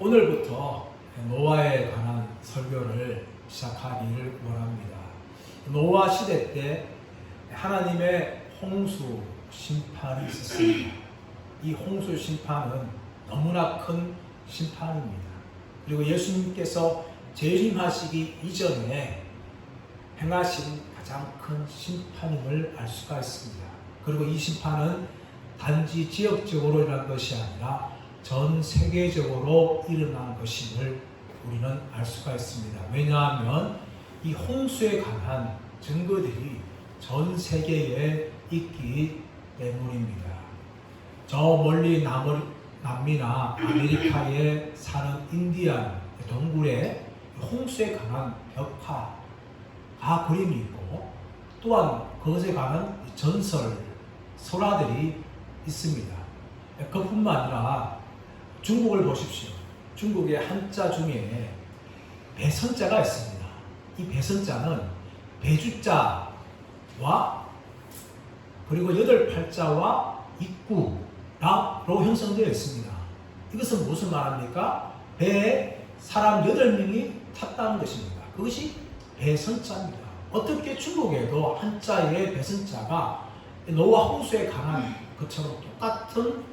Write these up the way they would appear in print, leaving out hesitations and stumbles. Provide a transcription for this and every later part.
오늘부터 노아에 관한 설교를 시작하기를 원합니다. 노아 시대 때 하나님의 홍수 심판이 있었습니다. 이 홍수 심판은 너무나 큰 심판입니다. 그리고 예수님께서 재림하시기 이전에 행하신 가장 큰 심판임을 알 수가 있습니다. 그리고 이 심판은 단지 지역적으로 일어난 것이 아니라 전 세계적으로 일어난 것임을 우리는 알 수가 있습니다. 왜냐하면 이 홍수에 관한 증거들이 전 세계에 있기 때문입니다. 저 멀리 남미나 아메리카에 사는 인디안 동굴에 홍수에 관한 벽화가 그림이 있고, 또한 그것에 관한 전설, 설화들이 있습니다. 그뿐만 아니라 중국을 보십시오. 중국의 한자 중에 배선자가 있습니다. 이 배선자는 배주자와 그리고 여덟 팔자와 입구로 형성되어 있습니다. 이것은 무슨 말합니까? 배에 사람 8명이 탔다는 것입니다. 그것이 배선자입니다. 어떻게 중국에도 한자의 배선자가 노아 홍수에 관한 것처럼 똑같은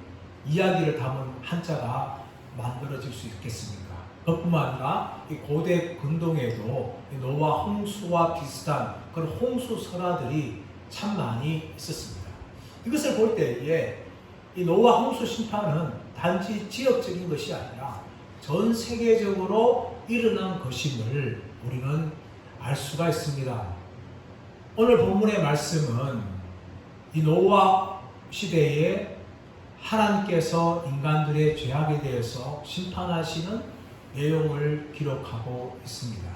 이야기를 담은 한자가 만들어질 수 있겠습니까? 그뿐만 아니라 이 고대 근동에도 노아 홍수와 비슷한 그런 홍수 설화들이 참 많이 있었습니다. 이것을 볼 때에 이 노아 홍수 심판은 단지 지역적인 것이 아니라 전 세계적으로 일어난 것임을 우리는 알 수가 있습니다. 오늘 본문의 말씀은 이 노아 시대에 하나님께서 인간들의 죄악에 대해서 심판하시는 내용을 기록하고 있습니다.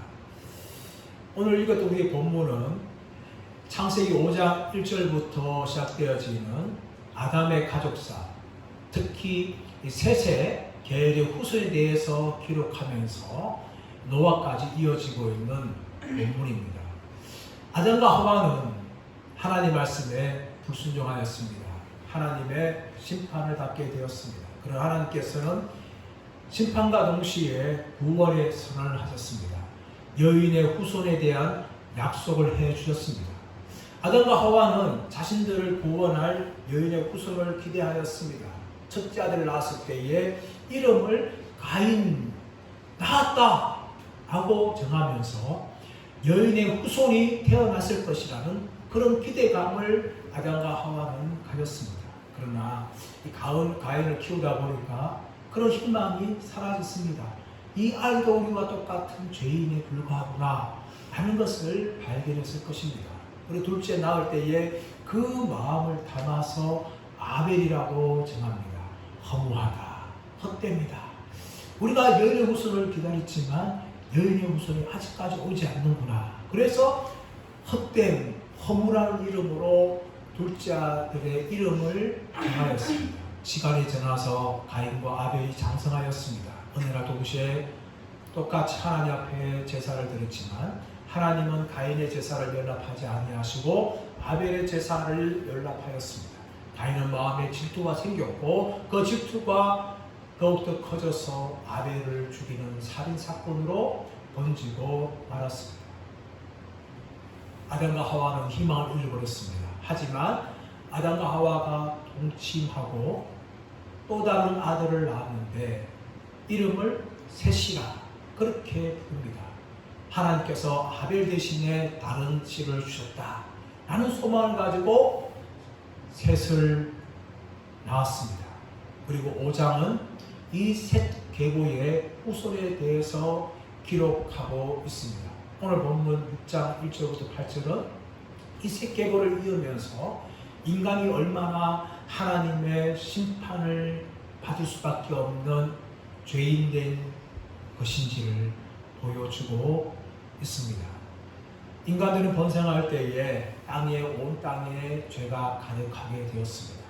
오늘 읽었던 우리의 본문은 창세기 5장 1절부터 시작되어지는 아담의 가족사, 특히 셋의 계열의 후손에 대해서 기록하면서 노아까지 이어지고 있는 본문입니다. 아담과 하와는 하나님 말씀에 불순종하였습니다. 하나님의 심판을 받게 되었습니다. 그러나 하나님께서는 심판과 동시에 구원의 선언을 하셨습니다. 여인의 후손에 대한 약속을 해주셨습니다. 아담과 하와는 자신들을 구원할 여인의 후손을 기대하였습니다. 첫째 아들을 낳았을 때에 이름을 가인, 낳았다 하고 정하면서 여인의 후손이 태어났을 것이라는 그런 기대감을 아담과 하와는 가졌습니다. 그러나 이 가인을 키우다 보니까 그런 희망이 사라졌습니다. 이 아이도 우리와 똑같은 죄인에 불과하구나 하는 것을 발견했을 것입니다. 그리고 둘째 낳을 때에 그 마음을 담아서 아벨이라고 정합니다. 허무하다, 헛됩니다. 우리가 여인의 후손을 기다렸지만 여인의 후손이 아직까지 오지 않는구나. 그래서 헛됨, 허무라는 이름으로 둘째 아들의 이름을 정하였습니다. 시간이 지나서 가인과 아벨이 장성하였습니다. 어느 날 동시에 똑같이 하나님 앞에 제사를 드렸지만 하나님은 가인의 제사를 연락하지 아니하시고 아벨의 제사를 연락하였습니다. 가인은 마음에 질투가 생겼고 그 질투가 더욱더 커져서 아벨을 죽이는 살인사건으로 번지고 말았습니다. 아담과 하와는 희망을 잃어버렸습니다. 하지만 아담과 하와가 동침하고 또 다른 아들을 낳았는데 이름을 셋이라 그렇게 부릅니다. 하나님께서 아벨 대신에 다른 씨를 주셨다 라는 소망을 가지고 셋을 낳았습니다. 그리고 5장은 이 셋 계보의 후손에 대해서 기록하고 있습니다. 오늘 본문 6장 1절부터 8절은 이 셋 계보를 이으면서 인간이 얼마나 하나님의 심판을 받을 수밖에 없는 죄인된 것인지를 보여주고 있습니다. 인간들은 번성할 때에 온 땅에 죄가 가득하게 되었습니다.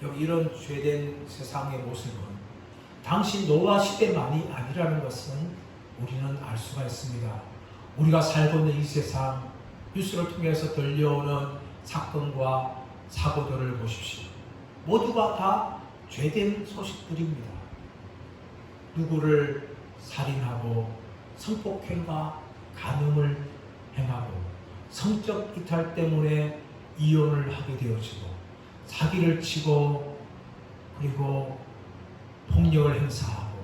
여기 이런 죄된 세상의 모습은 당시 노아 시대만이 아니라는 것은 우리는 알 수가 있습니다. 우리가 살고 있는 이 세상, 뉴스를 통해서 들려오는 사건과 사고들을 보십시오. 모두가 다 죄된 소식들입니다. 누구를 살인하고 성폭행과 간음을 행하고 성적 이탈 때문에 이혼을 하게 되어지고 사기를 치고 그리고 폭력을 행사하고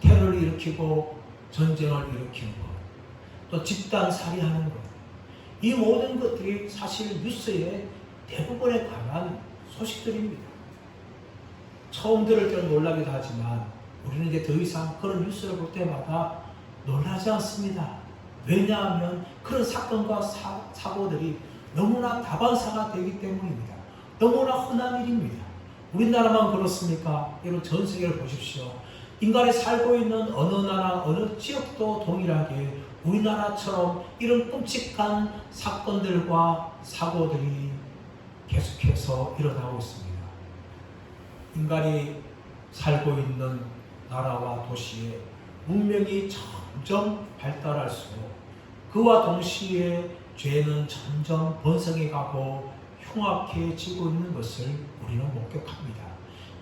테러를 일으키고 전쟁을 일으키는 것, 또 집단 살인하는 것, 이 모든 것들이 사실 뉴스의 대부분에 관한 소식들입니다. 처음 들을 때는 놀라기도 하지만 우리는 이제 더 이상 그런 뉴스를 볼 때마다 놀라지 않습니다. 왜냐하면 그런 사건과 사고들이 너무나 다반사가 되기 때문입니다. 너무나 흔한 일입니다. 우리나라만 그렇습니까? 여러분 전 세계를 보십시오. 인간이 살고 있는 어느 나라, 어느 지역도 동일하게 우리나라처럼 이런 끔찍한 사건들과 사고들이 계속해서 일어나고 있습니다. 인간이 살고 있는 나라와 도시에 문명이 점점 발달할수록 그와 동시에 죄는 점점 번성해가고 흉악해지고 있는 것을 우리는 목격합니다.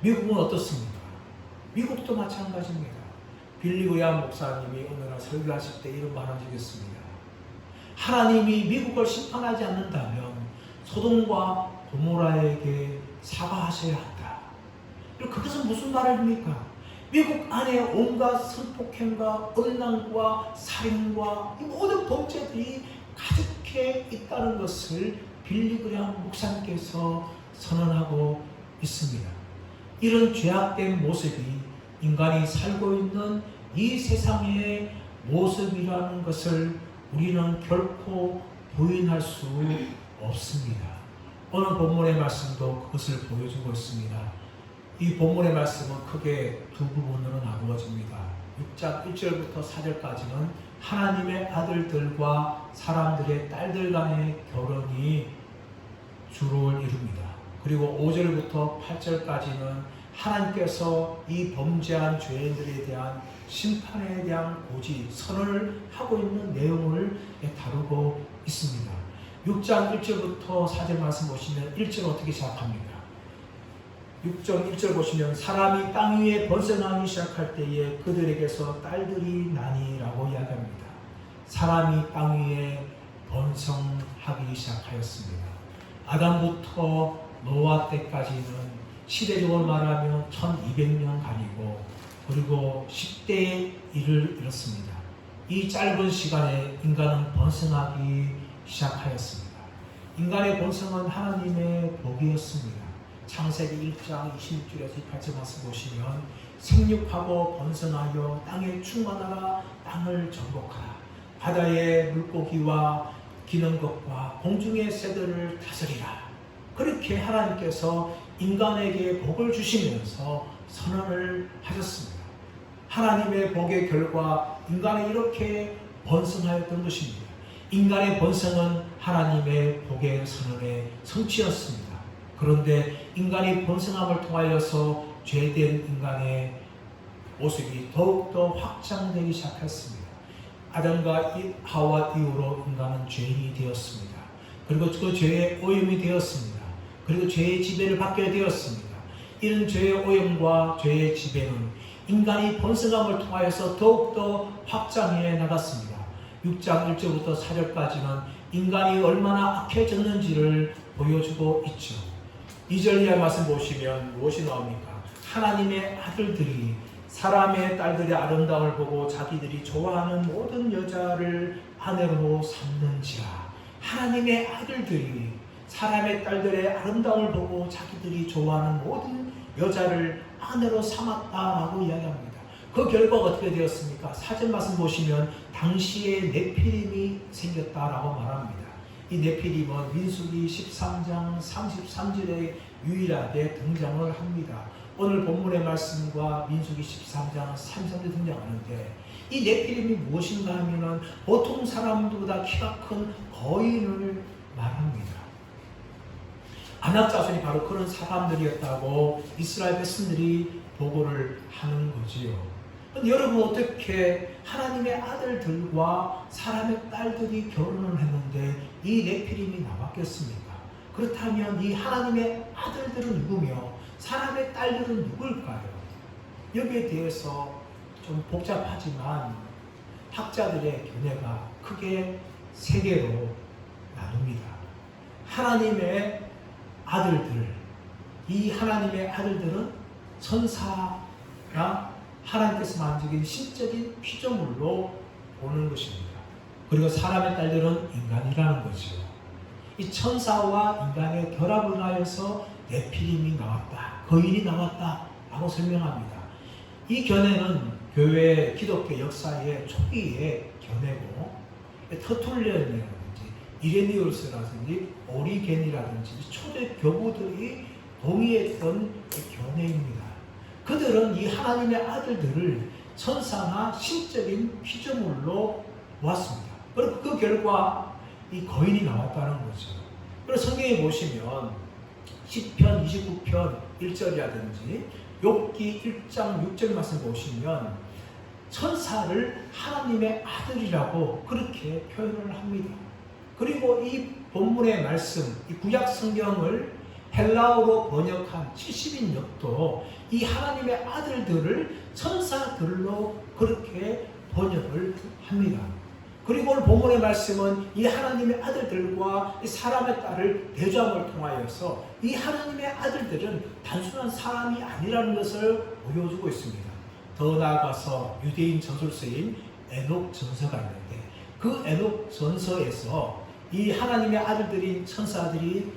미국은 어떻습니까? 미국도 마찬가지입니다. 빌리 그레이엄 목사님이 어느 날 설교하실 때 이런 말을 하셨습니다. 하나님이 미국을 심판하지 않는다면 소돔과 고모라에게 사과하셔야 한다. 그것은 무슨 말입니까? 미국 안에 온갖 성폭행과 음란과 살인과 이 모든 범죄들이 가득해 있다는 것을 빌리 그레이엄 목사님께서 선언하고 있습니다. 이런 죄악된 모습이 인간이 살고 있는 이 세상의 모습이라는 것을 우리는 결코 부인할 수 없습니다. 오늘 본문의 말씀도 그것을 보여주고 있습니다. 이 본문의 말씀은 크게 두 부분으로 나누어집니다. 6장 1절부터 4절까지는 하나님의 아들들과 사람들의 딸들 간의 결혼이 주를 이룹니다. 그리고 5절부터 8절까지는 하나님께서 이 범죄한 죄인들에 대한 심판에 대한 고지, 선언을 하고 있는 내용을 다루고 있습니다. 6장 1절부터 4절 말씀 보시면 1절 어떻게 시작합니까? 6장 1절 보시면 사람이 땅 위에 번성하기 시작할 때에 그들에게서 딸들이 나니라고 이야기합니다. 사람이 땅 위에 번성하기 시작하였습니다. 아담부터 노아 때까지는 시대적으로 말하면 1200년간이고 그리고 10대의 일을 이뤘습니다. 이 짧은 시간에 인간은 번성하기 시작하였습니다. 인간의 번성은 하나님의 복이었습니다. 창세기 1장 26절에서 28절 말씀 보시면 생육하고 번성하여 땅에 충만하라 땅을 정복하라 바다의 물고기와 기는 것과 공중의 새들을 다스리라. 그렇게 하나님께서 인간에게 복을 주시면서 선언을 하셨습니다. 하나님의 복의 결과 인간이 이렇게 번성하였던 것입니다. 인간의 번성은 하나님의 복의 선언의 성취였습니다. 그런데 인간이 번성함을 통하여서 죄된 인간의 모습이 더욱더 확장되기 시작했습니다. 아담과 하와 이후로 인간은 죄인이 되었습니다. 그리고 그 죄의 오염이 되었습니다. 그리고 죄의 지배를 받게 되었습니다. 이런 죄의 오염과 죄의 지배는 인간이 번성함을 통하여서 더욱더 확장해 나갔습니다. 6장 1절부터 4절까지는 인간이 얼마나 악해졌는지를 보여주고 있죠. 2절 이하 말씀 보시면 무엇이 나옵니까? 하나님의 아들들이 사람의 딸들의 아름다움을 보고 자기들이 좋아하는 모든 여자를 아내로 삼는지라. 하나님의 아들들이 사람의 딸들의 아름다움을 보고 자기들이 좋아하는 모든 여자를 아내로 삼았다라고 이야기합니다. 그 결과가 어떻게 되었습니까? 사전 말씀 보시면 당시에 네피림이 생겼다라고 말합니다. 이 네피림은 민수기 13장 33절에 유일하게 등장을 합니다. 오늘 본문의 말씀과 민수기 13장 33절에 등장하는데 이 네피림이 무엇인가 하면 보통 사람들보다 키가 큰 거인을 말합니다. 아낙 자손이 바로 그런 사람들이었다고 이스라엘 백성들이 보고를 하는 거지요. 근데 여러분 어떻게 하나님의 아들들과 사람의 딸들이 결혼을 했는데 이 네피림이 나왔겠습니까? 그렇다면 이 하나님의 아들들은 누구며 사람의 딸들은 누굴까요? 여기에 대해서 좀 복잡하지만 학자들의 견해가 크게 세 개로 나눕니다. 하나님의 아들들, 이 하나님의 아들들은 천사나 하나님께서 만드신 신적인 피조물로 보는 것입니다. 그리고 사람의 딸들은 인간이라는 거죠. 이 천사와 인간의 결합을 하여서 네피림이 나왔다, 거인이 나왔다 라고 설명합니다. 이 견해는 교회 기독교 역사의 초기의 견해고, 터툴리언이라든지 이레니우스라든지 오리겐이라든지 초대 교부들이 동의했던 견해입니다. 그들은 이 하나님의 아들들을 천사나 신적인 피조물로 보았습니다. 그리고 그 결과 이 거인이 나왔다는 거죠. 그래서 성경에 보시면 시편 29편 1절이라든지 욥기 1장 6절 말씀 보시면 천사를 하나님의 아들이라고 그렇게 표현을 합니다. 그리고 이 본문의 말씀, 이 구약 성경을 헬라어로 번역한 70인역도 이 하나님의 아들들을 천사들로 그렇게 번역을 합니다. 그리고 오늘 본문의 말씀은 이 하나님의 아들들과 이 사람의 딸을 대조함을 통하여서 이 하나님의 아들들은 단순한 사람이 아니라는 것을 보여주고 있습니다. 더 나아가서 유대인 저술서인 에녹 전서가 있는데 그 에녹 전서에서 이 하나님의 아들들인 천사들이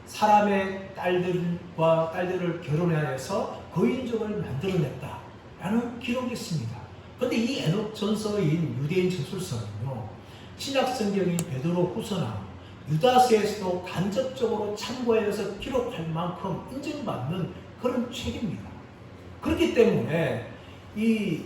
사람의 딸들을 결혼하여서 거인족을 만들어냈다라는 기록이 있습니다. 그런데 이 에녹 전서인 유대인 저술서는요, 신약 성경인 베드로 후서나 유다서에서도 간접적으로 참고해서 기록할 만큼 인정받는 그런 책입니다. 그렇기 때문에 이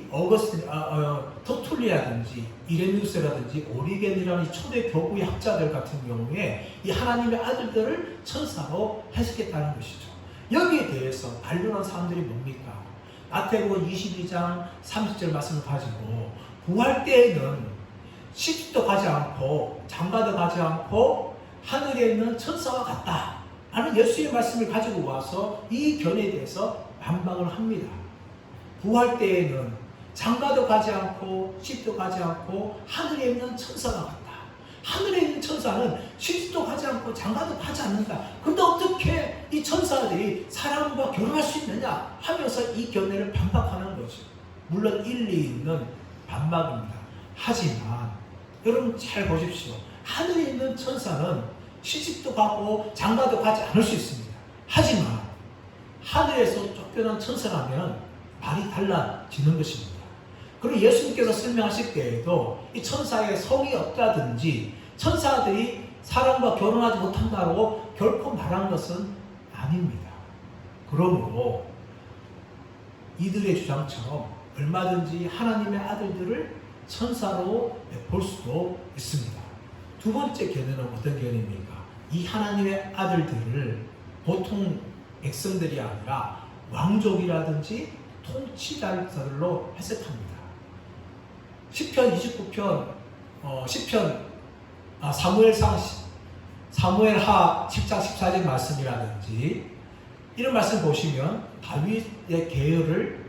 터툴리라든지 이레니우스라든지 오리겐이라는 초대 교부의 학자들 같은 경우에 이 하나님의 아들들을 천사로 해석했다는 것이죠. 여기에 대해서 반론한 사람들이 뭡니까? 마태복음 22장 30절 말씀을 가지고 부활 때에는 시집도 가지 않고 장가도 가지 않고 하늘에 있는 천사와 같다 라는 예수의 말씀을 가지고 와서 이 견해에 대해서 반박을 합니다. 부활 때에는 장가도 가지 않고 시집도 가지 않고 하늘에 있는 천사가 같다. 하늘에 있는 천사는 시집도 가지 않고 장가도 가지 않는다. 그런데 어떻게 이 천사들이 사람과 결혼할 수 있느냐 하면서 이 견해를 반박하는 거죠. 물론 일리 있는 반박입니다. 하지만 여러분 잘 보십시오. 하늘에 있는 천사는 시집도 가고 장가도 가지 않을 수 있습니다. 하지만 하늘에서 쫓겨난 천사라면 말이 달라지는 것입니다. 그리고 예수님께서 설명하실 때에도 이 천사의 성이 없다든지 천사들이 사람과 결혼하지 못한다고 결코 말한 것은 아닙니다. 그러므로 이들의 주장처럼 얼마든지 하나님의 아들들을 천사로 볼 수도 있습니다. 두 번째 견해는 어떤 견해입니까? 이 하나님의 아들들을 보통 백성들이 아니라 왕족이라든지 통치자들로 해석합니다. 시편 29편, 사무엘하 10장 14절 말씀이라든지 이런 말씀 보시면 다윗의 계열을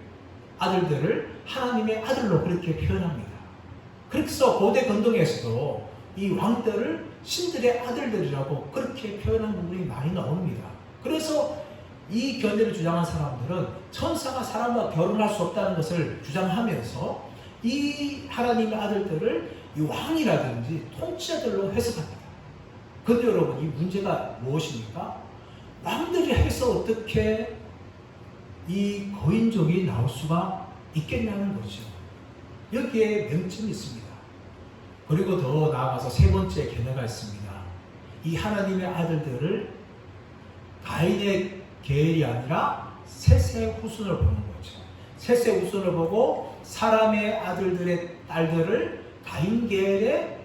아들들을 하나님의 아들로 그렇게 표현합니다. 그래서 고대 건동에서도 이 왕들을 신들의 아들들이라고 그렇게 표현한 부분이 많이 나옵니다. 그래서 이 견해를 주장한 사람들은 천사가 사람과 결혼할 수 없다는 것을 주장하면서 이 하나님의 아들들을 이 왕이라든지 통치자들로 해석합니다. 그런데 여러분 이 문제가 무엇입니까? 왕들이 해서 어떻게 이 거인족이 나올 수가 있겠냐는 거죠. 여기에 명점이 있습니다. 그리고 더 나아가서 세 번째 견해가 있습니다. 이 하나님의 아들들을 가인의 계열이 아니라 셋의 후손을 보는 거죠. 셋의 후손을 보고 사람의 아들들의 딸들을 가인 계열의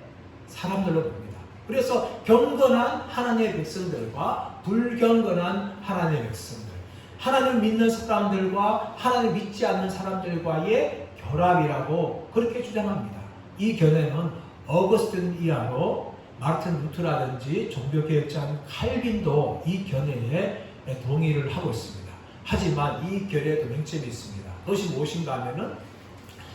사람들로 봅니다. 그래서 경건한 하나님의 백성들과 불경건한 하나님의 백성들, 하나님을 믿는 사람들과 하나님을 믿지 않는 사람들과의 결합이라고 그렇게 주장합니다. 이 견해는 어거스틴 이하로 마르틴 루트라든지 종교개혁자인 칼빈도 이 견해에 동의를 하고 있습니다. 하지만 이 견해에도 맹점이 있습니다. 그것이 무엇인가 하면은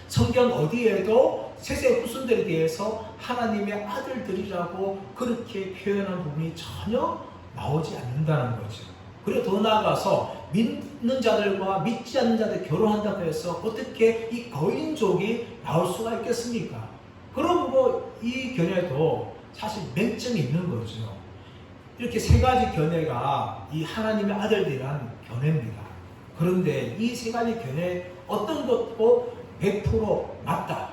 성경 어디에도 셋의 후손들에 대해서 하나님의 아들들이라고 그렇게 표현한 부분이 전혀 나오지 않는다는 거죠. 그리고 더 나아가서 믿는 자들과 믿지 않는 자들 결혼한다고 해서 어떻게 이 거인족이 나올 수가 있겠습니까? 그러고 이 견해도 사실 맹점이 있는 거죠. 이렇게 세 가지 견해가 이 하나님의 아들들이란 견해입니다. 그런데 이 세 가지 견해 어떤 것도 100% 맞다,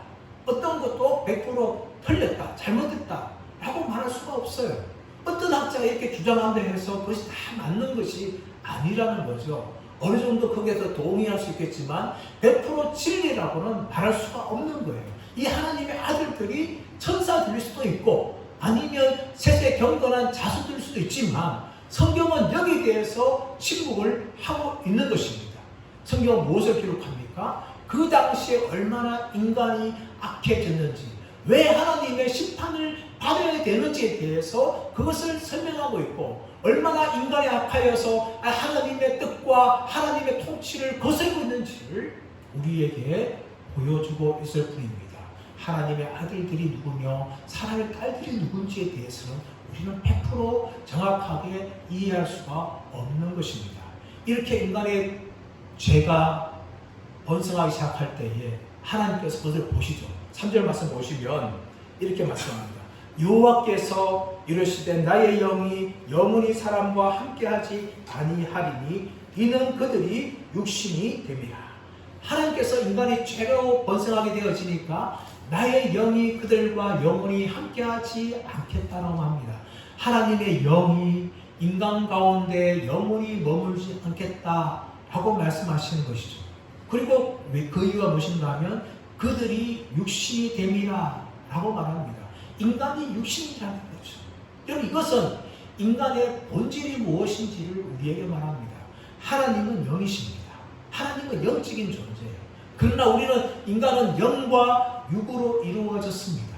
어떤 것도 100% 틀렸다, 잘못했다 라고 말할 수가 없어요. 어떤 학자가 이렇게 주장한다 해서 그것이 다 맞는 것이 아니라는 거죠. 어느 정도 거기에서 동의할 수 있겠지만 100% 진리라고는 말할 수가 없는 거예요. 이 하나님의 아들들이 천사들일 수도 있고 아니면 셋의 경건한 자손들일 수도 있지만 성경은 여기에 대해서 침묵을 하고 있는 것입니다. 성경은 무엇을 기록합니까? 그 당시에 얼마나 인간이 악해졌는지, 왜 하나님의 심판을 받아야 되는지에 대해서 그것을 설명하고 있고, 얼마나 인간이 악하여서 하나님의 뜻과 하나님의 통치를 거스르고 있는지를 우리에게 보여주고 있을 뿐입니다. 하나님의 아들들이 누구며 사랑의 딸들이 누군지에 대해서는 우리는 100% 정확하게 이해할 수가 없는 것입니다. 이렇게 인간의 죄가 번성하기 시작할 때에 하나님께서 그것을 보시죠. 3절 말씀 보시면 이렇게 말씀합니다. 여호와께서 이르시되 나의 영이 영원히 사람과 함께하지 아니하리니 이는 그들이 육신이 됨이라. 하나님께서 인간이 죄로 번성하게 되어지니까 나의 영이 그들과 영원히 함께하지 않겠다라고 합니다. 하나님의 영이 인간 가운데 영원히 머물지 않겠다라고 말씀하시는 것이죠. 그리고 그 이유가 무엇인가 하면 그들이 육신이 됨이라 라고 말합니다. 인간이 육신이라는 거죠. 여러분, 이것은 인간의 본질이 무엇인지를 우리에게 말합니다. 하나님은 영이십니다. 하나님은 영적인 존재예요. 그러나 인간은 영과 육으로 이루어졌습니다.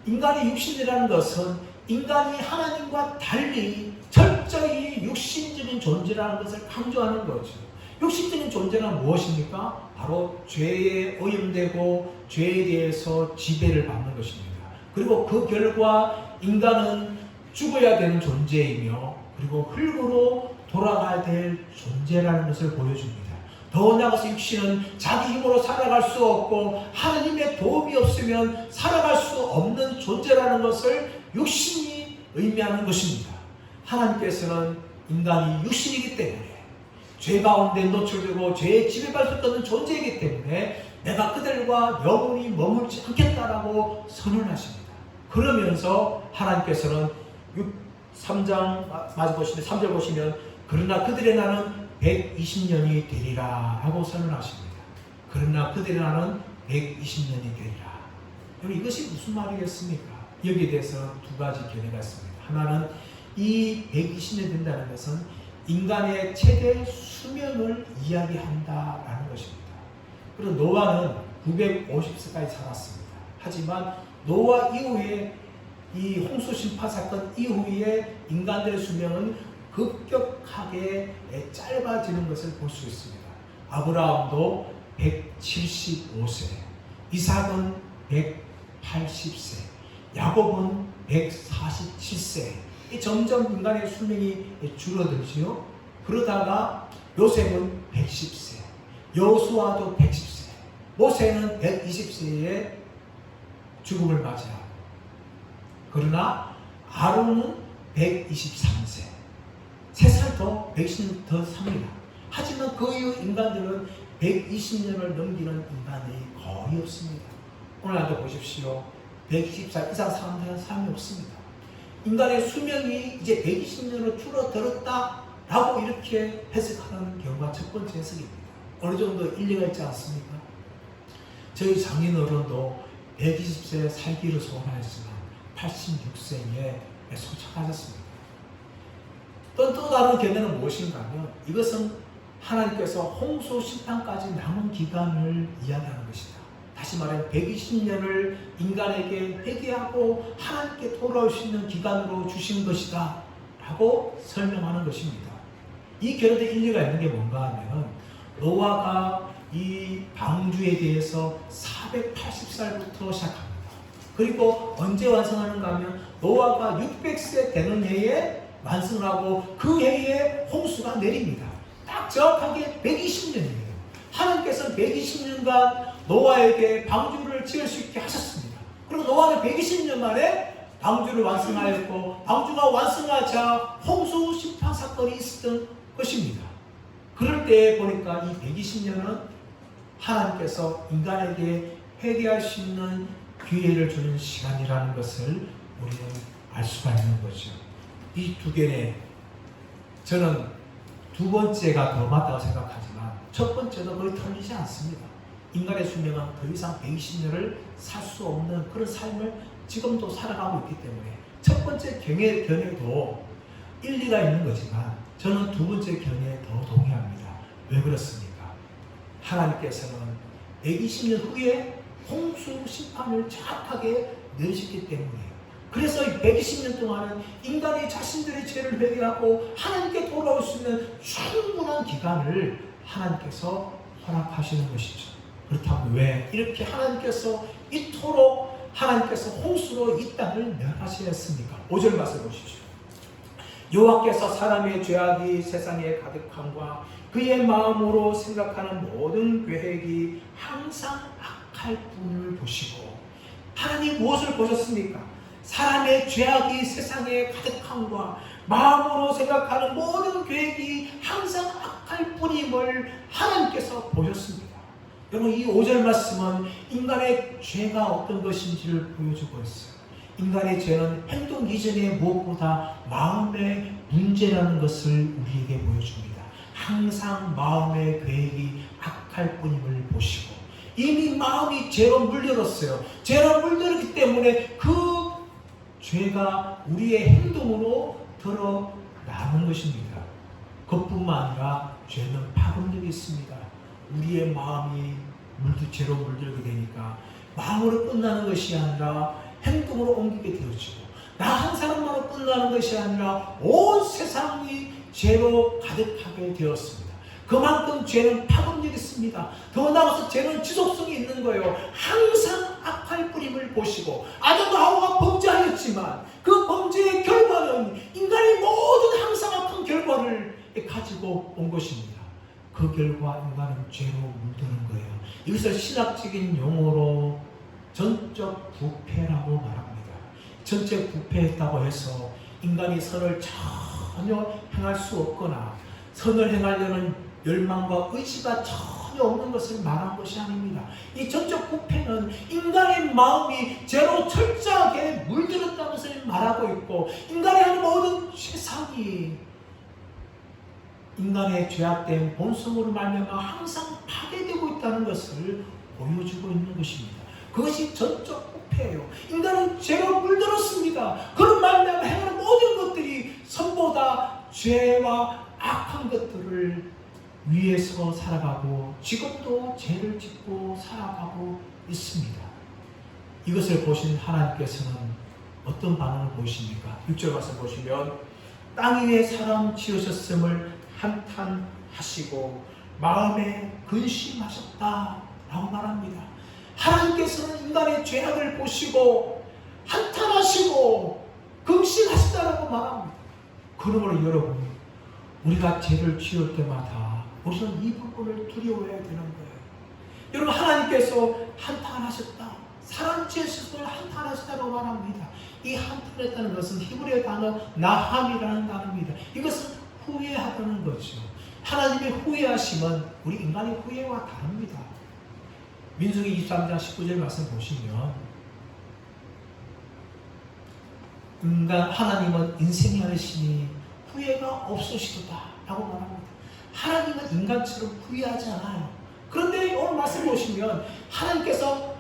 인간의 육신이라는 것은 인간이 하나님과 달리 철저히 육신적인 존재라는 것을 강조하는 거죠. 육신적인 존재는 무엇입니까? 바로 죄에 오염되고 죄에 대해서 지배를 받는 것입니다. 그리고 그 결과 인간은 죽어야 되는 존재이며 그리고 흙으로 돌아가야 될 존재라는 것을 보여줍니다. 더 나아가서 육신은 자기 힘으로 살아갈 수 없고 하나님의 도움이 없으면 살아갈 수 없는 존재라는 것을 육신이 의미하는 것입니다. 하나님께서는 인간이 육신이기 때문에 죄 가운데 노출되고 죄의 지배받을 수 없는 존재이기 때문에 내가 그들과 영원히 머물지 않겠다라고 선언하십니다. 그러면서 하나님께서는 3장 마저 보시면 3절 보시면 그러나 그들의 날은 120년이 되리라 하고 선언하십니다. 그러나 그들의 날은 120년이 되리라. 여러분, 이것이 무슨 말이겠습니까? 여기에 대해서 두 가지 견해가 있습니다. 하나는 이 120년 된다는 것은 인간의 최대 수명을 이야기한다라는 것입니다. 그리고 노아는 950세까지 살았습니다. 하지만 노아 이후에 이 홍수 심판 사건 이후에 인간들의 수명은 급격하게 짧아지는 것을 볼 수 있습니다. 아브라함도 175세, 이삭은 180세, 야곱은 147세. 점점 인간의 수명이 줄어들지요. 그러다가 요셉은 110세, 여호수아도 110세, 모세는 120세에 죽음을 맞이하고, 그러나 아론은 123세, 3살 더 120년 더 삽니다. 하지만 그 이후 인간들은 120년을 넘기는 인간이 거의 없습니다. 오늘날도 보십시오. 120살 이상 사는 사람이 없습니다. 인간의 수명이 이제 120년으로 줄어들었다라고 이렇게 해석하는 경우가 첫 번째 해석입니다. 어느 정도 일리가 있지 않습니까? 저희 장인어른도 120세 살기를 소원하였지만 86세에 소착하셨습니다. 또 다른 견해는 무엇인가 하면 이것은 하나님께서 홍수 심판까지 남은 기간을 이야기하는 것이다. 다시 말하면 120년을 인간에게 회개하고 하나님께 돌아올 수 있는 기간으로 주신 것이다 라고 설명하는 것입니다. 이 견해도 일리가 있는 게 뭔가 하면 노아가 이 방주에 대해서 480살부터 시작합니다. 그리고 언제 완성하는가 하면 노아가 600세 되는 해에 완성하고 그 해에 홍수가 내립니다. 딱 정확하게 120년이에요. 하나님께서 120년간 노아에게 방주를 지을 수 있게 하셨습니다. 그리고 노아는 120년 만에 방주를 완성하였고 방주가 완성하자 홍수 심판 사건이 있었던 것입니다. 그럴 때 보니까 이 120년은 하나님께서 인간에게 회개할 수 있는 기회를 주는 시간이라는 것을 우리는 알 수가 있는 거죠. 이 두 개에 저는 두 번째가 더 맞다고 생각하지만 첫 번째도 거의 틀리지 않습니다. 인간의 수명은 더 이상 120년을 살 수 없는 그런 삶을 지금도 살아가고 있기 때문에 첫 번째 견해도 일리가 있는 거지만 저는 두 번째 견해에 더 동의합니다. 왜 그렇습니까? 하나님께서는 120년 후에 홍수 심판을 정확하게 내리셨기 때문이에요. 그래서 120년 동안은 인간이 자신들의 죄를 회개하고 하나님께 돌아올 수 있는 충분한 기간을 하나님께서 허락하시는 것이죠. 그렇다면 왜 이렇게 하나님께서 이토록 하나님께서 홍수로 이 땅을 멸하셨습니까? 5절 말씀 보십시오. 여호와께서 사람의 죄악이 세상에 가득함과 그의 마음으로 생각하는 모든 계획이 항상 악할 뿐을 보시고. 하나님 무엇을 보셨습니까? 사람의 죄악이 세상에 가득함과 마음으로 생각하는 모든 계획이 항상 악할 뿐임을 하나님께서 보셨습니다. 여러분, 이 5절 말씀은 인간의 죄가 어떤 것인지를 보여주고 있어요. 인간의 죄는 행동 이전에 무엇보다 마음의 문제라는 것을 우리에게 보여줍니다. 항상 마음의 계획이 악할 뿐임을 보시고, 이미 마음이 죄로 물들었어요. 죄로 물들었기 때문에 그 죄가 우리의 행동으로 드러나는 것입니다. 그뿐만 아니라 죄는 파급력이 있습니다. 우리의 마음이 죄로 물들게 되니까 마음으로 끝나는 것이 아니라 행동으로 옮기게 되어지고, 나 한 사람만으로 끝나는 것이 아니라 온 세상이 죄로 가득하게 되었습니다. 그만큼 죄는 파급력이 있습니다. 더 나아가서 죄는 지속성이 있는 거예요. 항상 악할 뿌림을 보시고, 아담과 하와가 범죄하였지만 그 범죄의 결과는 인간의 모든 항상 악한 결과를 가지고 온 것입니다. 그 결과 인간은 죄로 물드는 거예요. 이것을 신학적인 용어로 전적 부패라고 말합니다. 전적 부패했다고 해서 인간이 선을 전혀 행할 수 없거나 선을 행하려는 열망과 의지가 전혀 없는 것을 말한 것이 아닙니다. 이 전적 부패는 인간의 마음이 죄로 철저하게 물들었다는 것을 말하고 있고, 인간의 한 모든 세상이 인간의 죄악된 본성으로 말미암아 항상 파괴되고 있다는 것을 보여주고 있는 것입니다. 그것이 전적 부패예요. 인간은 죄로 물들었습니다. 그런 말미암아 행하는 모든 것들이 선보다 죄와 악한 것들을 위해서 살아가고 지금도 죄를 짓고 살아가고 있습니다. 이것을 보신 하나님께서는 어떤 반응을 보이십니까? 6절 말씀 보시면 땅 위에 사람 지으셨음을 한탄하시고 마음에 근심하셨다라고 말합니다. 하나님께서는 인간의 죄악을 보시고 한탄하시고 근심하셨다라고 말합니다. 그러므로 여러분, 우리가 죄를 지을 때마다 우리는 이 부분을 두려워해야 되는 거예요. 여러분, 하나님께서 한탄하셨다, 사람 지으셨음을 한탄하셨다고 말합니다. 이 한탄했다는 것은 히브리어 단어 나함이라는 단어입니다. 이것은 후회하다는 거죠. 하나님의 후회하심은 우리 인간의 후회와 다릅니다. 민수기 23장 19절 말씀 보시면 하나님은 인생이 하시니 후회가 없으시도다 라고 말합니다. 하나님은 인간처럼 후회하지 않아요. 그런데 오늘 말씀 보시면 하나님께서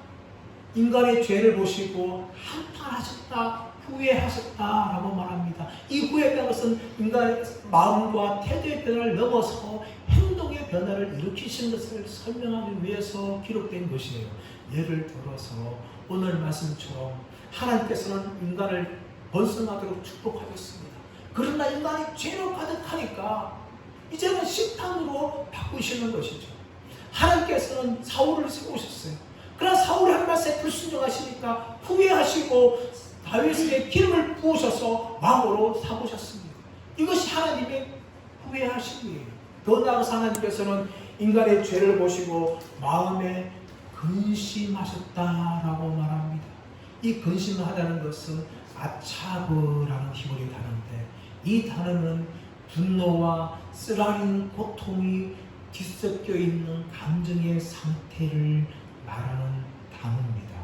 인간의 죄를 보시고 한탄하셨다, 후회하셨다라고 말합니다. 이 후회라는 것은 인간의 마음과 태도의 변화를 넘어서 행동의 변화를 일으키시는 것을 설명하기 위해서 기록된 것이에요. 예를 들어서 오늘 말씀처럼 하나님께서는 인간을 번성하도록 축복하셨습니다. 그러나 인간이 죄로 가득하니까 이제는 심판으로 바꾸시는 것이죠. 하나님께서는 사울을 세우셨어요. 그러나 사울이 한 말씀에 불순종하시니까 후회하시고 다윗에게 기름을 부으셔서 왕으로 삼으셨습니다. 이것이 하나님의 후회하심이에요. 더 나아가서 하나님께서는 인간의 죄를 보시고 마음에 근심하셨다라고 말합니다. 이 근심하다는 것은 아차브라는 히브리 단어인데, 이 단어는 분노와 쓰라린 고통이 뒤섞여 있는 감정의 상태를 말하는 단어입니다.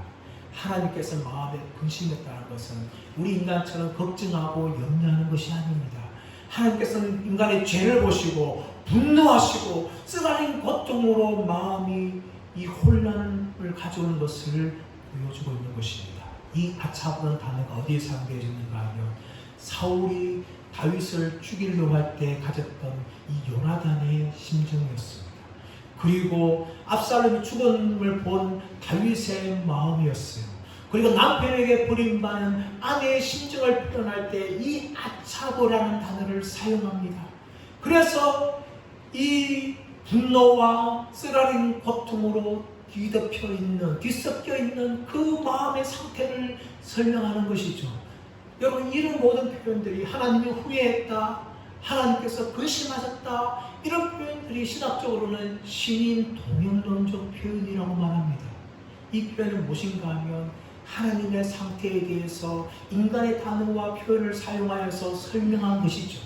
하나님께서 마음에 근심했다는 것은 우리 인간처럼 걱정하고 염려하는 것이 아닙니다. 하나님께서는 인간의 죄를 보시고 분노하시고 쓰라린 고통으로 마음이 이 혼란을 가져오는 것을 보여주고 있는 것입니다. 이 아차브라는 단어가 어디에 사용되어지는가 하면 사울이 다윗을 죽이려고 할 때 가졌던 이 요나단의 심정이었습니다. 그리고 압살롬이 죽음을 본 다윗의 마음이었어요. 그리고 남편에게 버림받은 아내의 심정을 표현할 때 이 아차브라는 단어를 사용합니다. 그래서 이 분노와 쓰라린 고통으로 뒤섞여 있는 그 마음의 상태를 설명하는 것이죠. 여러분, 이런 모든 표현들이 하나님이 후회했다, 하나님께서 근심하셨다, 이런 표현들이 신학적으로는 신인 동영론적 표현이라고 말합니다. 이 표현은 무엇인가 하면 하나님의 상태에 대해서 인간의 단어와 표현을 사용하여서 설명한 것이죠.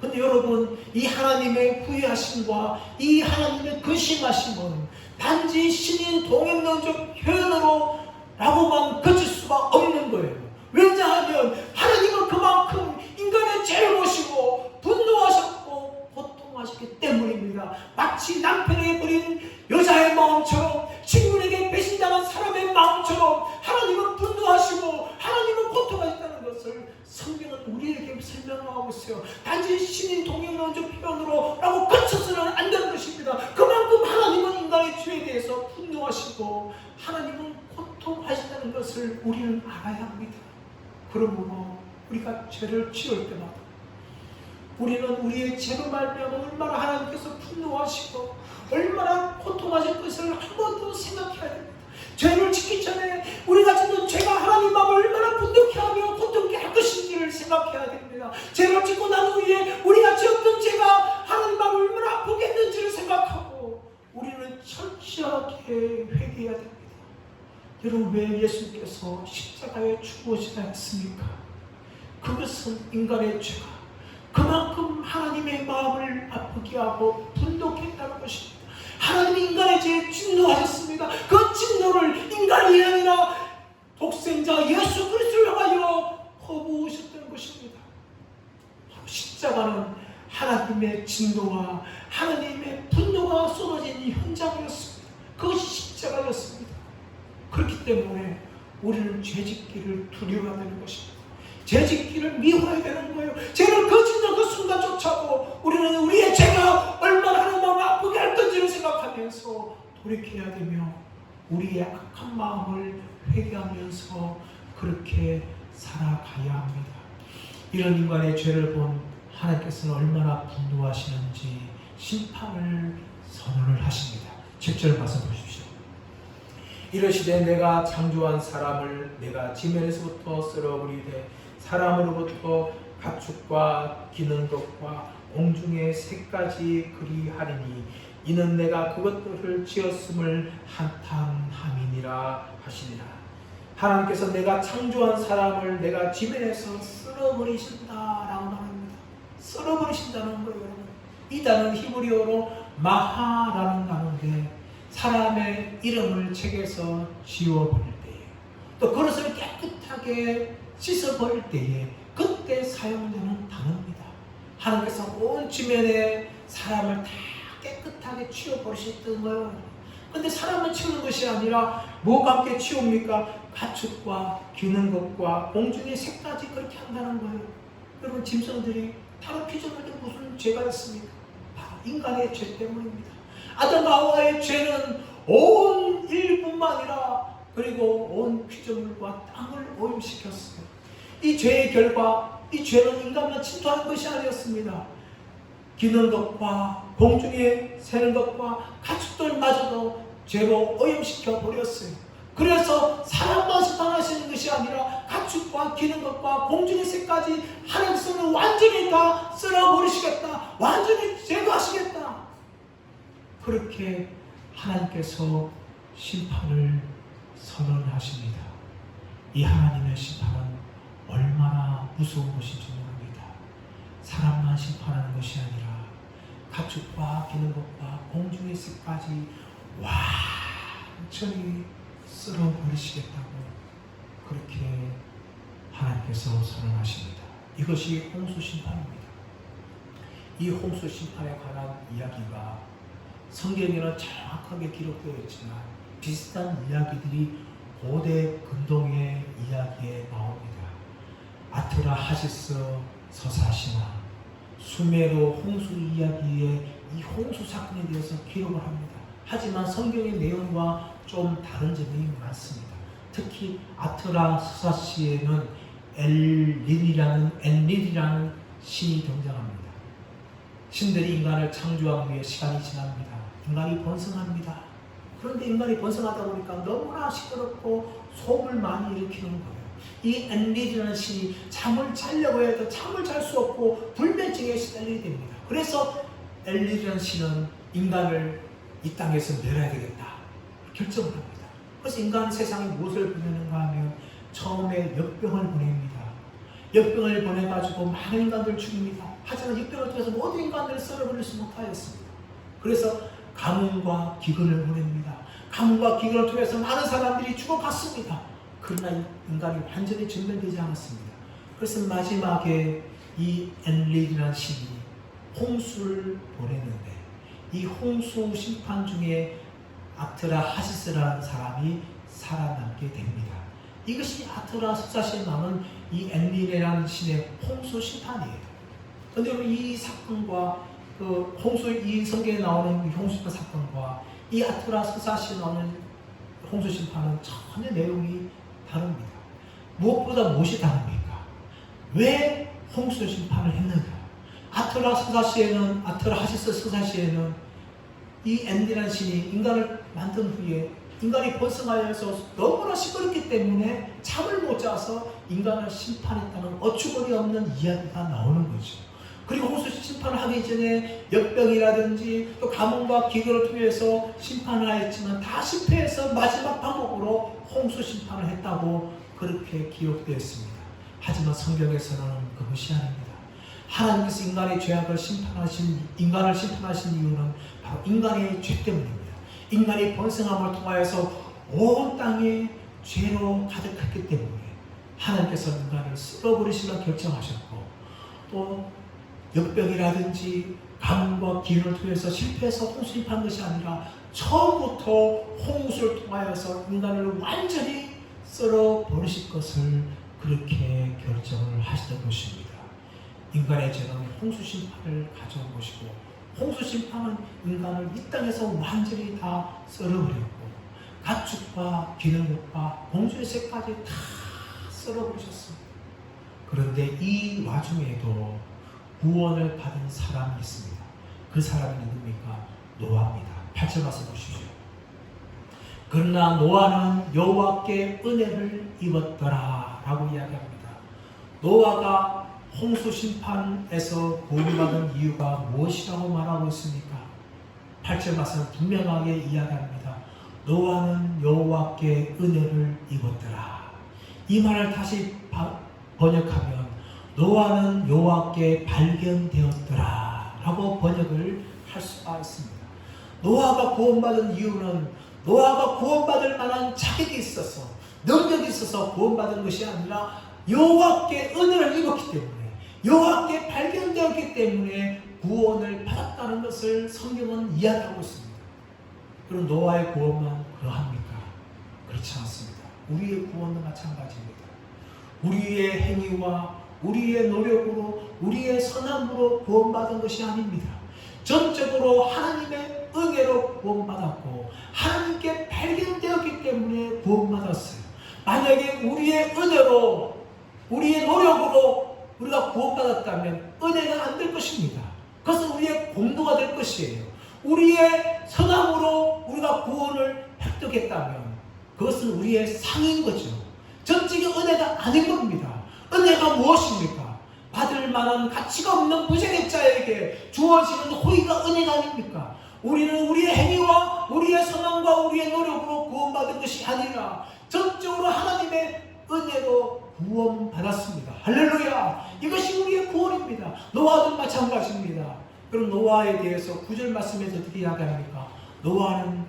근데 여러분, 이 하나님의 후회하심과 이 하나님의 근심하심은 단지 신인 동영론적 표현으로 라고만 그칠 수가 없는 거예요. 왜냐하면 하나님은 그만큼 인간의 죄를 보시고 분노하셨고 고통하셨기 때문입니다. 마치 남편에게 버린 여자의 마음처럼, 친구에게 배신당한 사람의 마음처럼 하나님은 분노하시고 하나님은 고통하셨다는 것을 성경은 우리에게 설명하고 있어요. 단지 신인 동영론적 표현으로 라고 그쳐서는 안 되는 것입니다. 그만큼 하나님은 인간의 죄에 대해서 분노하시고 하나님은 고통하신다는 것을 우리는 알아야 합니다. 그러므로 우리가 죄를 지을 때마다 우리는 우리의 죄로 말미암아 얼마나 하나님께서 분노하시고 얼마나 고통하실 것을 한 번 더 생각해야 됩니다. 죄를 짓기 전에 우리가 짓는 죄가 하나님 마음을 얼마나 분노케 하며 고통케 할 것인지를 생각해야 됩니다. 죄를 짓고 난 후에 우리가 지었던 죄가 하나님 마음을 얼마나 아프게 했는지를 생각하고 우리는 철저하게 회개해야 됩니다. 여러분, 왜 예수님께서 십자가에 죽으시지 않습니까? 그것은 인간의 죄가 그만큼 하나님의 마음을 아프게 하고 분노케 했다는 것입니다. 하나님이 인간의 죄에 진노하셨습니다. 그 진노를 인간이 아니라 독생자 예수 그리스도를 향하여 퍼부으셨던 것입니다. 십자가는 하나님의 진노와 하나님의 분노가 쏟아진 현장이었습니다. 그것이 십자가였습니다. 그렇기 때문에 우리는 죄짓기를 두려워해야 되는 것입니다. 죄짓기를 미워해야 되는 거예요. 죄를 거짓는 그 순간조차도 우리는 우리의 죄가 얼마나 하나님 마음을 아프게 할 건지를 생각하면서 돌이켜야 되며 우리의 악한 마음을 회개하면서 그렇게 살아가야 합니다. 이런 인간의 죄를 본 하나님께서는 얼마나 분노하시는지 심판을 선언을 하십니다. 7절 말씀 보십시오. 이르시되 내가 창조한 사람을 내가 지면에서부터 쓸어버리되 사람으로부터 가축과 기는 것과 공중의 새까지 그리하리니 이는 내가 그것들을 지었음을 한탄함이니라 하시니라. 하나님께서 내가 창조한 사람을 내가 지면에서 쓸어버리신다라고 말합니다. 쓸어버리신다는 거예요, 여러분. 이 단어는 히브리어로 마하라는 단어인데 사람의 이름을 책에서 지워버릴 때에 또 그릇을 깨끗하게 씻어버릴 때에 그때 사용되는 단어입니다. 하나님께서 온 지면에 사람을 다 깨끗하게 치워버리셨던 거예요. 그런데 사람을 치우는 것이 아니라 뭐가 함께 치웁니까? 가축과 기는 것과 공중의 새까지 그렇게 한다는 거예요. 여러분, 짐승들이 다른 피조물들 무슨 죄가 있습니까? 바로 인간의 죄 때문입니다. 아담과 하와의 죄는 온 인류뿐만 아니라 그리고 온 피조물과 땅을 오염시켰어요. 이 죄의 결과, 이 죄는 인간만 침투한 것이 아니었습니다. 기는 것과 공중에 새는 것과 가축들마저도 죄로 오염시켜 버렸어요. 그래서 사람만 심판하시는 것이 아니라 가축과 기는 것과 공중의 새까지 하나님께서는 완전히 다 쓸어버리시겠다. 완전히 제거하시겠다. 그렇게 하나님께서 심판을 선언하십니다. 이 하나님의 심판은 얼마나 무서운 것인지 모릅니다. 사람만 심판하는 것이 아니라 가축과 기는 것과 공중의 새까지 완전히 쓸어버리시겠다고 그렇게 하나님께서 선언하십니다. 이것이 홍수 심판입니다. 이 홍수 심판에 관한 이야기가 성경에는 정확하게 기록되어 있지만 비슷한 이야기들이 고대 근동의 이야기에 나옵니다. 아트라 하시스 서사시나 수메르 홍수 이야기에 이 홍수 사건에 대해서 기록을 합니다. 하지만 성경의 내용과 좀 다른 점이 많습니다. 특히 아트라 서사시에는 엔릴이라는 신이 등장합니다. 신들이 인간을 창조하기 위해 시간이 지납니다. 인간이 번성합니다. 그런데 인간이 번성하다 보니까 너무나 시끄럽고 소음을 많이 일으키는 거예요. 이 엔릴이라는 신이 잠을 자려고 해도 잠을 잘 수 없고 불면증에 시달리게 됩니다. 그래서 엔릴이라는 신은 인간을 이 땅에서 내려야 되겠다 결정을 합니다. 그래서 인간 세상에 무엇을 보내는가 하면 처음에 역병을 보냅니다. 역병을 보내가지고 많은 인간들을 죽입니다. 하지만 역병을 통해서 모든 인간들을 썰어버릴 수 못하였습니다. 그래서 가뭄과 기근을 보냅니다. 가뭄과 기근을 통해서 많은 사람들이 죽어갔습니다. 그러나 인간이 완전히 전멸되지 않았습니다. 그래서 마지막에 이 엔릴이라는 신이 홍수를 보냈는데 이 홍수 심판 중에 아트라 하시스라는 사람이 살아남게 됩니다. 이것이 아트라 서사시에 나오는 이 엔릴이라는 신의 홍수 심판이에요. 그런데 이 사건과 그 홍수 이 성경에 나오는 홍수 심판 사건과 이 아트라 서사시에 나오는 홍수 심판은 전혀 내용이 다릅니다. 무엇보다 무엇이 다릅니까? 왜 홍수 심판을 했는가? 아트라 하시스 서사시에는 이 엔릴이라는 신이 인간을 만든 후에 인간이 번성하여서 너무나 시끄럽기 때문에 잠을 못 자서 인간을 심판했다는 어처구니 없는 이야기가 나오는 거죠. 그리고 홍수 심판을 하기 전에 역병이라든지 또 가뭄과 기근을 통해서 심판을 하였지만 다 실패해서 마지막 방법으로 홍수 심판을 했다고 그렇게 기록되어 있습니다. 하지만 성경에서는 그것이 아닙니다. 하나님께서 인간의 죄악을 인간을 심판하신 이유는 바로 인간의 죄 때문입니다. 인간이 번성함을 통하여서 온 땅에 죄로 가득했기 때문에 하나님께서 인간을 쓸어버리시려 결정하셨고 또 역병이라든지 가뭄과 기근을 통해서 실패해서 홍수를 판 것이 아니라 처음부터 홍수를 통하여서 인간을 완전히 썰어버리실 것을 그렇게 결정을 하시던 것입니다. 인간의 죄는 홍수 심판을 가져온 것이고 홍수 심판은 인간을 이 땅에서 완전히 다 썰어버렸고 가축과 기는 것과 공주의 새까지 다 썰어버리셨습니다. 그런데 이 와중에도 구원을 받은 사람이 있습니다. 그 사람이 누굽니까? 노아입니다. 8절 가서 보시죠. 그러나 노아는 여호와께 은혜를 입었더라 라고 이야기합니다. 노아가 홍수 심판에서 구원받은 이유가 무엇이라고 말하고 있습니까? 8절 말씀 분명하게 이야기합니다. 노아는 여호와께 은혜를 입었더라. 이 말을 다시 번역하면 노아는 여호와께 발견되었더라 라고 번역을 할 수가 있습니다. 노아가 구원받은 이유는 노아가 구원받을 만한 자격이 있어서 능력이 있어서 구원받은 것이 아니라 여호와께 은혜를 입었기 때문에 여호와께 발견되었기 때문에 구원을 받았다는 것을 성경은 이야기하고 있습니다. 그럼 노아의 구원만 그러합니까? 그렇지 않습니다. 우리의 구원은 마찬가지입니다. 우리의 행위와 우리의 노력으로 우리의 선함으로 구원받은 것이 아닙니다. 전적으로 하나님의 은혜로 구원받았고 하나님께 발견되었기 때문에 구원받았어요. 만약에 우리의 은혜로 우리의 노력으로 우리가 구원받았다면 은혜가 안 될 것입니다. 그것은 우리의 공로가 될 것이에요. 우리의 선함으로 우리가 구원을 획득했다면 그것은 우리의 상인 거죠. 전적인 은혜가 아닌 겁니다. 은혜가 무엇입니까? 받을 만한 가치가 없는 무죄의 자에게 주어지는 호의가 은혜가 아닙니까? 우리는 우리의 행위와 우리의 선함과 우리의 노력으로 구원받은 것이 아니라 전적으로 하나님의 은혜로 구원받았습니다. 할렐루야! 이것이 우리의 구원입니다. 노아도 마찬가지입니다. 그럼 노아에 대해서 9절 말씀에서 어떻게 이야기합니까? 노아는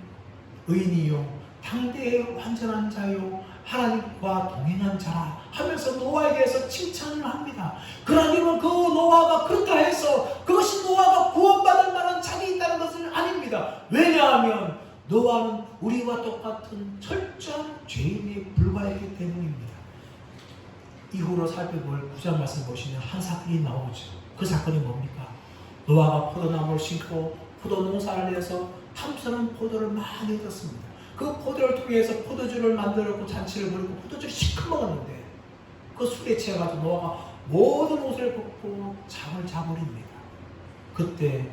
의인이요 당대의 완전한 자요 하나님과 동행한 자라 하면서 노아에 대해서 칭찬을 합니다. 그러면 그 노아가 그렇다 해서 그것이 노아가 구원받을 만한 자격이 있다는 것은 아닙니다. 왜냐하면 노아는 우리와 똑같은 철저한 죄인에 불과했기 때문입니다. 이후로 살펴볼 9장 말씀 보시면 한 사건이 나오죠. 그 사건이 뭡니까? 노아가 포도나무를 심고 포도 농사를 내서 탐스러운 포도를 많이 얻었습니다. 그 포도를 통해서 포도주를 만들었고 잔치를 벌이고 포도주를 시큼 먹었는데 그 술에 취해가지고 노아가 모든 옷을 벗고 잠을 자버립니다. 그때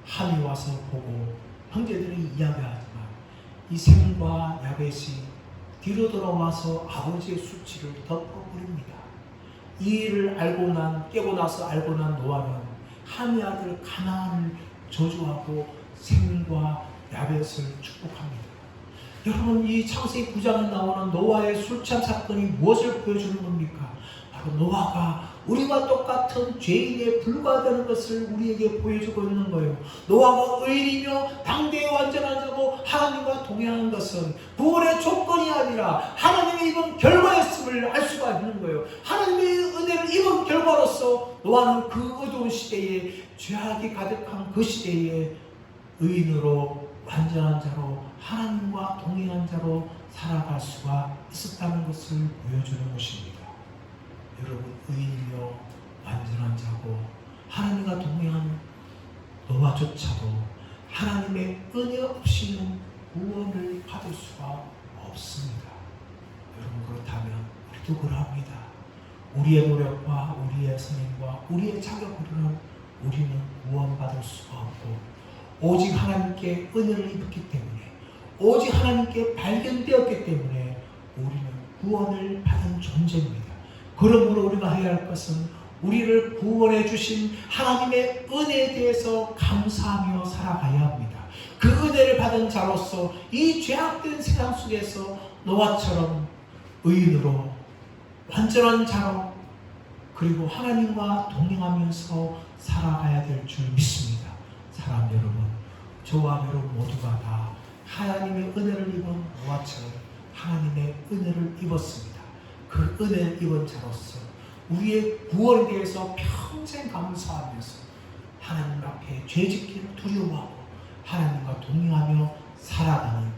함이 와서 보고 형제들이 이야기하지만 이 셈과 야벳이 뒤로 돌아와서 아버지의 수치를 덮어버립니다. 이 일을 깨고 나서 알고 난 노아는 함의 아들 가나안을 저주하고 셈과 야벳을 축복합니다. 여러분, 이 창세기 9장에 나오는 노아의 술 취한 사건이 무엇을 보여주는 겁니까? 바로 노아가 우리와 똑같은 죄인에 불과하다는 것을 우리에게 보여주고 있는 거예요. 노아가 의인이며 당대의 완전한 자고 하나님과 동행하는 것은 구원의 조건이 아니라 하나님의 입은 결과였음을 알 수가 있는 거예요. 하나님의 은혜를 입은 결과로서 노아는 그 어두운 시대에 죄악이 가득한 그 시대에 의인으로 완전한 자로 하나님과 동행한 자로 살아갈 수가 있었다는 것을 보여주는 것입니다. 여러분, 의인이며 완전한 자고 하나님과 동행한 노아조차도 하나님의 은혜 없이는 구원을 받을 수가 없습니다. 여러분, 그렇다면 우리도 그러합니다. 우리의 노력과 우리의 선행과 우리의 자격으로는 우리는 구원받을 수가 없고 오직 하나님께 은혜를 입었기 때문에 오직 하나님께 발견되었기 때문에 우리는 구원을 받은 존재입니다. 그러므로 우리가 해야 할 것은 우리를 구원해 주신 하나님의 은혜에 대해서 감사하며 살아가야 합니다. 그 은혜를 받은 자로서 이 죄악된 세상 속에서 노아처럼 의인으로 완전한 자로 그리고 하나님과 동행하면서 살아가야 될 줄 믿습니다. 사람 여러분, 저와 여러분 모두가 다 하나님의 은혜를 입은 노아처럼 하나님의 은혜를 입었습니다. 그 은혜를 입은 자로서 우리의 구원에 대해서 평생 감사하면서 하나님 앞에 죄짓기를 두려워하고 하나님과 동행하며 살아가는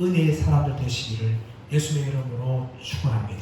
은혜의 사람들 되시기를 예수님의 이름으로 축원합니다.